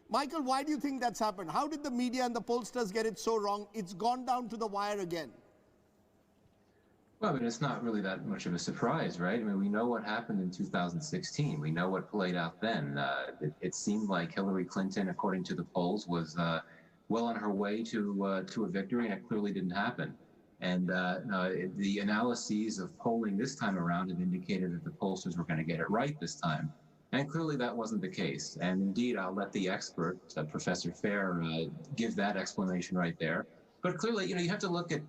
Michael, why do you think that's happened? How did the media and the pollsters get it so wrong? It's gone down to the wire again. Well, I mean, it's not really that much of a surprise, right? I mean, we know what happened in 2016. We know what played out then. It seemed like Hillary Clinton, according to the polls, was well on her way to a victory, and it clearly didn't happen. And the analyses of polling this time around have indicated that the pollsters were going to get it right this time. And clearly that wasn't the case. And indeed, I'll let the expert, Professor Fair, give that explanation right there. But clearly, you have to look at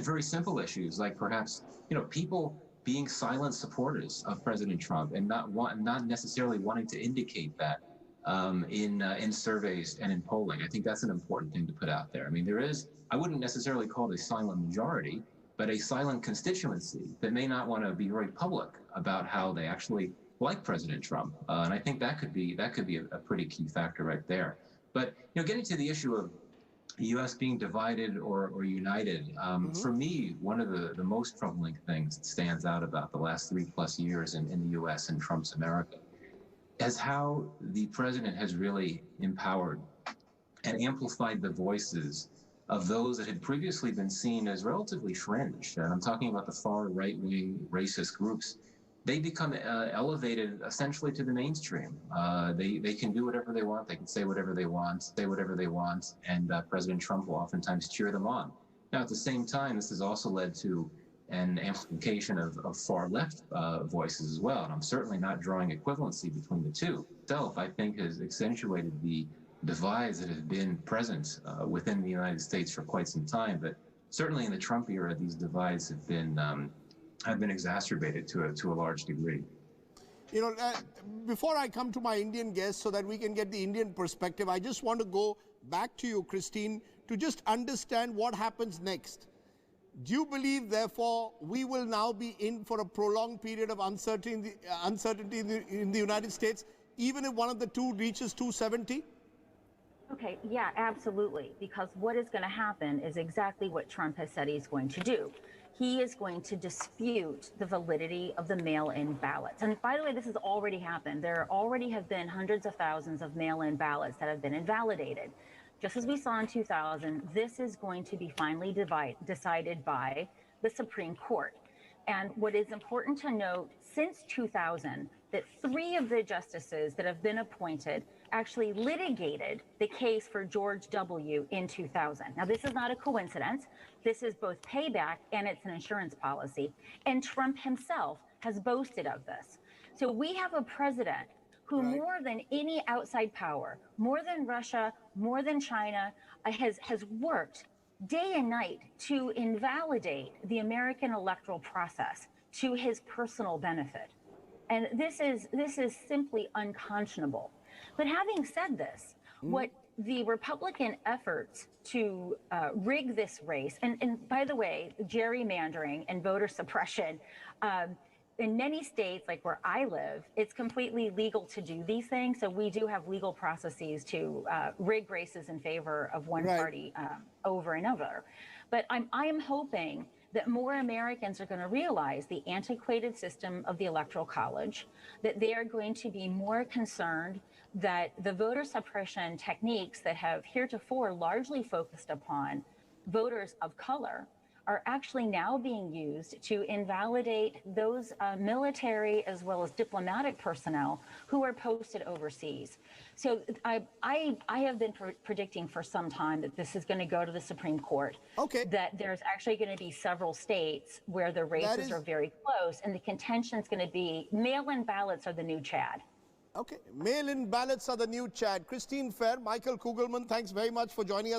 very simple issues, like perhaps, people being silent supporters of President Trump and not necessarily wanting to indicate that in surveys and in polling. I think that's an important thing to put out there. I mean, I wouldn't necessarily call it a silent majority, but a silent constituency that may not want to be very public about how they actually like President Trump. And I think that could be a pretty key factor right there. But, getting to the issue of the U.S. being divided or united, for me, one of the most troubling things that stands out about the last 3+ years in the U.S. and Trump's America is how the president has really empowered and amplified the voices of those that had previously been seen as relatively fringe. And I'm talking about the far right-wing racist groups. They become elevated essentially to the mainstream. They can do whatever they want. They can say whatever they want, and President Trump will oftentimes cheer them on. Now, at the same time, this has also led to an amplification of far left voices as well. And I'm certainly not drawing equivalency between the two. Itself, I think, has accentuated the divides that have been present within the United States for quite some time. But certainly in the Trump era, these divides have been exacerbated to a large degree. Before I come to my Indian guest so that we can get the Indian perspective, I just want to go back to you, Christine, to just understand what happens next. Do you believe, therefore, we will now be in for a prolonged period of uncertainty in the United States, even if one of the two reaches 270? Okay, yeah, absolutely. Because what is going to happen is exactly what Trump has said he's going to do. He is going to dispute the validity of the mail-in ballots. And by the way, this has already happened. There already have been hundreds of thousands of mail-in ballots that have been invalidated. Just as we saw in 2000, this is going to be finally decided by the Supreme Court. And what is important to note, since 2000, that 3 of the justices that have been appointed actually litigated the case for George W. in 2000. Now, this is not a coincidence. This is both payback and it's an insurance policy. And Trump himself has boasted of this. So we have a president who, more than any outside power, more than Russia, more than China, has worked day and night to invalidate the American electoral process to his personal benefit. And this is simply unconscionable. But having said this, what the Republican efforts to rig this race, and by the way, gerrymandering and voter suppression, in many states, like where I live, it's completely legal to do these things. So we do have legal processes to rig races in favor of one party over and over. But I am hoping that more Americans are going to realize the antiquated system of the Electoral College, that they are going to be more concerned that the voter suppression techniques that have heretofore largely focused upon voters of color are actually now being used to invalidate those military as well as diplomatic personnel who are posted overseas. So I have been predicting for some time that this is going to go to the Supreme Court. Okay. That there's actually going to be several states where the races are very close, and the contention is going to be mail-in ballots are the new Chad. Okay, mail-in ballots are the new Chad. Christine Fair, Michael Kugelman, thanks very much for joining us.